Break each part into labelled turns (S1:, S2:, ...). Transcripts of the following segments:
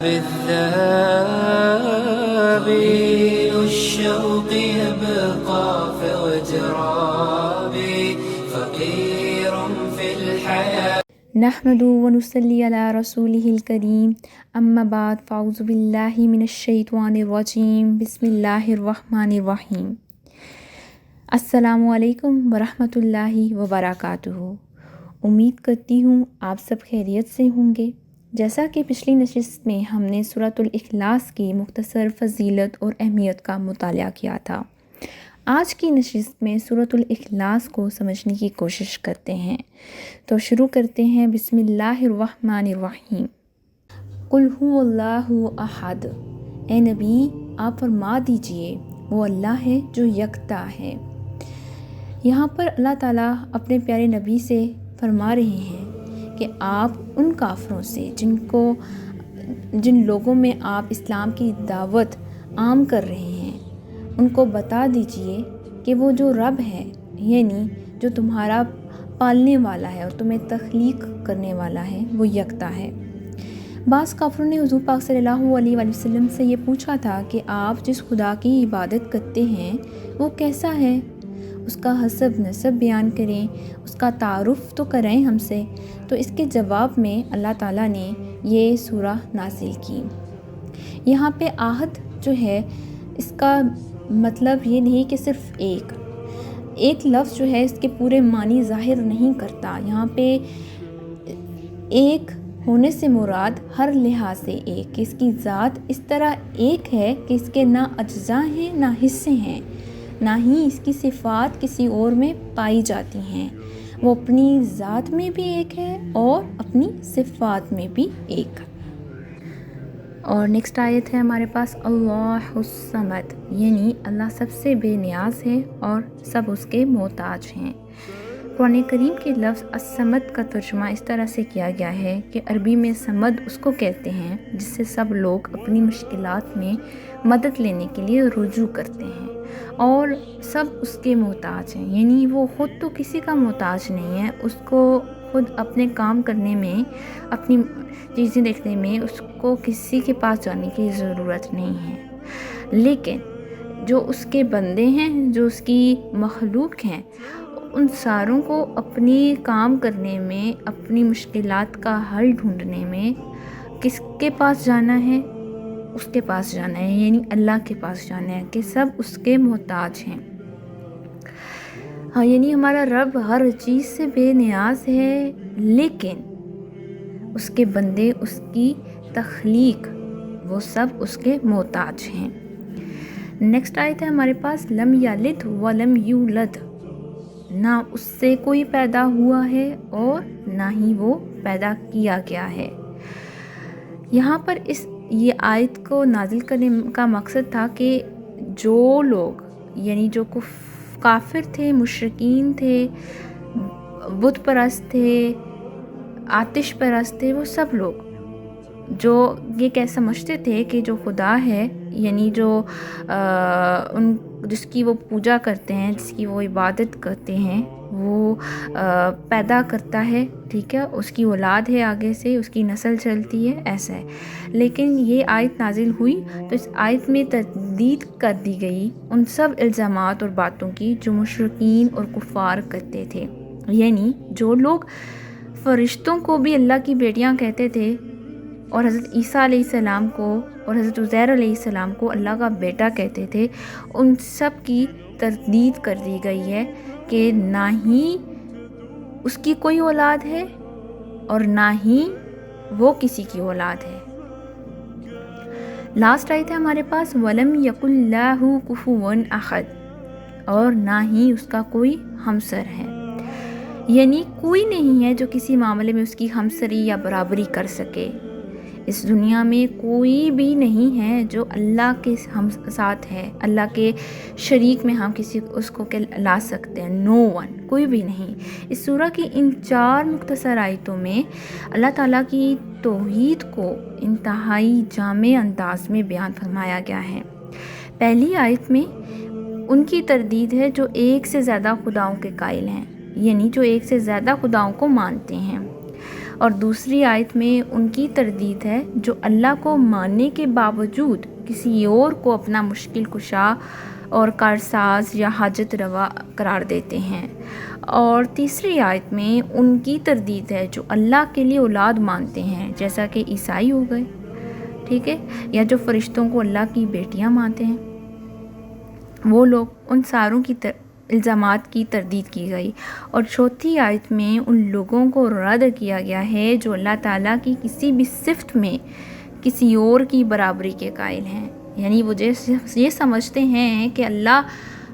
S1: بالذهاب الشوق يبقى في اغترابي فقير في الحياة
S2: نحمد ونصلي على رسوله الكريم اما بعد فاعوذ باللہ من الشیطان الرجیم بسم اللہ الرحمن الرحیم۔ السلام علیکم ورحمۃ اللہ وبرکاتہ۔ امید کرتی ہوں آپ سب خیریت سے ہوں گے۔ جیسا کہ پچھلی نشست میں ہم نے سورۃ الاخلاص کی مختصر فضیلت اور اہمیت کا مطالعہ کیا تھا، آج کی نشست میں سورۃ الاخلاص کو سمجھنے کی کوشش کرتے ہیں۔ تو شروع کرتے ہیں بسم اللہ الرحمن الرحیم۔ قل هو اللہ احد، اے نبی آپ فرما دیجئے وہ اللہ ہے جو یکتا ہے۔ یہاں پر اللہ تعالیٰ اپنے پیارے نبی سے فرما رہے ہیں کہ آپ ان کافروں سے جن لوگوں میں آپ اسلام کی دعوت عام کر رہے ہیں، ان کو بتا دیجئے کہ وہ جو رب ہے، یعنی جو تمہارا پالنے والا ہے اور تمہیں تخلیق کرنے والا ہے، وہ یکتا ہے۔ بعض کافروں نے حضور پاک صلی اللہ علیہ وآلہ وسلم سے یہ پوچھا تھا کہ آپ جس خدا کی عبادت کرتے ہیں وہ کیسا ہے، اس کا حسب نسب بیان کریں، اس کا تعارف تو کریں ہم سے۔ تو اس کے جواب میں اللہ تعالیٰ نے یہ سورہ نازل کی۔ یہاں پہ آہد جو ہے اس کا مطلب یہ نہیں کہ صرف ایک لفظ جو ہے اس کے پورے معنی ظاہر نہیں کرتا۔ یہاں پہ ایک ہونے سے مراد ہر لحاظ سے ایک، کہ اس کی ذات اس طرح ایک ہے کہ اس کے نہ اجزاء ہیں نہ حصے ہیں، نہ ہی اس کی صفات کسی اور میں پائی جاتی ہیں۔ وہ اپنی ذات میں بھی ایک ہے اور اپنی صفات میں بھی ایک۔ اور نیکسٹ آیت ہے ہمارے پاس اللہ الصمد، یعنی اللہ سب سے بے نیاز ہے اور سب اس کے محتاج ہیں۔ قرآن کریم کے لفظ الصمد کا ترجمہ اس طرح سے کیا گیا ہے کہ عربی میں صمد اس کو کہتے ہیں جس سے سب لوگ اپنی مشکلات میں مدد لینے کے لیے رجوع کرتے ہیں اور سب اس کے محتاج ہیں، یعنی وہ خود تو کسی کا محتاج نہیں ہے، اس کو خود اپنے کام کرنے میں، اپنی چیزیں دیکھنے میں اس کو کسی کے پاس جانے کی ضرورت نہیں ہے۔ لیکن جو اس کے بندے ہیں، جو اس کی مخلوق ہیں، ان ساروں کو اپنی کام کرنے میں، اپنی مشکلات کا حل ڈھونڈنے میں کس کے پاس جانا ہے؟ اس کے پاس جانا ہے، یعنی اللہ کے پاس جانا ہے کہ سب اس کے محتاج ہیں۔ ہاں، یعنی ہمارا رب ہر چیز سے بے نیاز ہے، لیکن اس کے بندے، اس کی تخلیق، وہ سب اس کے محتاج ہیں۔ نیکسٹ آیت ہے ہمارے پاس لم یلد ولم یولد، نہ اس سے کوئی پیدا ہوا ہے اور نہ ہی وہ پیدا کیا گیا ہے۔ یہاں پر یہ آیت کو نازل کرنے کا مقصد تھا کہ جو لوگ، یعنی جو کافر تھے، مشرکین تھے، بت پرست تھے، آتش پرست تھے، وہ سب لوگ جو یہ سمجھتے تھے کہ جو خدا ہے، یعنی جو جس کی وہ پوجا کرتے ہیں، جس کی وہ عبادت کرتے ہیں، وہ پیدا کرتا ہے، ٹھیک ہے، اس کی اولاد ہے، آگے سے اس کی نسل چلتی ہے، ایسا ہے۔ لیکن یہ آیت نازل ہوئی تو اس آیت میں تردید کر دی گئی ان سب الزامات اور باتوں کی جو مشرکین اور کفار کرتے تھے، یعنی جو لوگ فرشتوں کو بھی اللہ کی بیٹیاں کہتے تھے اور حضرت عیسیٰ علیہ السلام کو اور حضرت عزیر علیہ السلام کو اللہ کا بیٹا کہتے تھے، ان سب کی تردید کر دی گئی ہے کہ نہ ہی اس کی کوئی اولاد ہے اور نہ ہی وہ کسی کی اولاد ہے۔ لاسٹ آیت ہے ہمارے پاس وَلَمْ يَكُنْ لَهُ كُفُوًا أَحَدٌ، اور نہ ہی اس کا کوئی ہمسر ہے، یعنی کوئی نہیں ہے جو کسی معاملے میں اس کی ہمسری یا برابری کر سکے۔ اس دنیا میں کوئی بھی نہیں ہے جو اللہ کے ہم ساتھ ہے، اللہ کے شریک میں ہم کسی اس کو لا سکتے ہیں، نو ون، کوئی بھی نہیں۔ اس سورہ کی ان 4 مختصر آیتوں میں اللہ تعالیٰ کی توحید کو انتہائی جامع انداز میں بیان فرمایا گیا ہے۔ پہلی آیت میں ان کی تردید ہے جو ایک سے زیادہ خداؤں کے قائل ہیں، یعنی جو ایک سے زیادہ خداؤں کو مانتے ہیں، اور دوسری آیت میں ان کی تردید ہے جو اللہ کو ماننے کے باوجود کسی اور کو اپنا مشکل کشا اور کارساز یا حاجت روا قرار دیتے ہیں، اور تیسری آیت میں ان کی تردید ہے جو اللہ کے لیے اولاد مانتے ہیں، جیسا کہ عیسائی ہو گئے، ٹھیک ہے، یا جو فرشتوں کو اللہ کی بیٹیاں مانتے ہیں، وہ لوگ، ان ساروں کی الزامات کی تردید کی گئی۔ اور چوتھی آیت میں ان لوگوں کو رد کیا گیا ہے جو اللہ تعالیٰ کی کسی بھی صفت میں کسی اور کی برابری کے قائل ہیں، یعنی وہ یہ سمجھتے ہیں کہ اللہ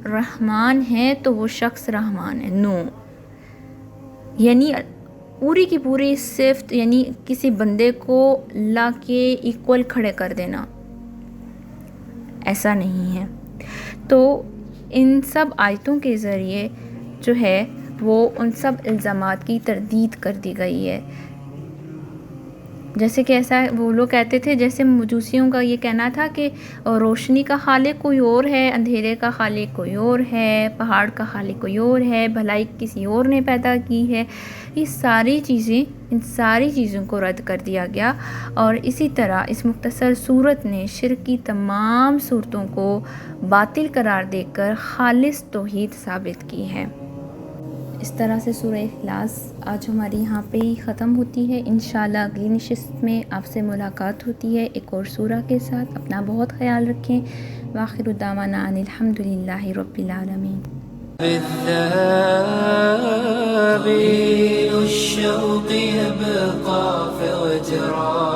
S2: رحمان ہے تو وہ شخص رحمان ہے، نو، یعنی پوری کی پوری صفت، یعنی کسی بندے کو اللہ کے ایکول کھڑے کر دینا، ایسا نہیں ہے۔ تو ان سب آیتوں کے ذریعے جو ہے وہ ان سب الزامات کی تردید کر دی گئی ہے۔ جیسے کہ ایسا وہ لوگ کہتے تھے، جیسے مجوسیوں کا یہ کہنا تھا کہ روشنی کا خالق کوئی اور ہے، اندھیرے کا خالق کوئی اور ہے، پہاڑ کا خالق کوئی اور ہے، بھلائی کسی اور نے پیدا کی ہے، یہ ساری چیزیں، ان ساری چیزوں کو رد کر دیا گیا۔ اور اسی طرح اس مختصر صورت نے شرک کی تمام صورتوں کو باطل قرار دے کر خالص توحید ثابت کی ہے۔ اس طرح سے سورہ اخلاص آج ہماری یہاں پہ ہی ختم ہوتی ہے۔ انشاءاللہ اگلی نشست میں آپ سے ملاقات ہوتی ہے ایک اور سورہ کے ساتھ۔ اپنا بہت خیال رکھیں۔ وآخر دعوانا ان الحمدللہ رب العالمین۔
S1: الشوق يبقى في اغتراب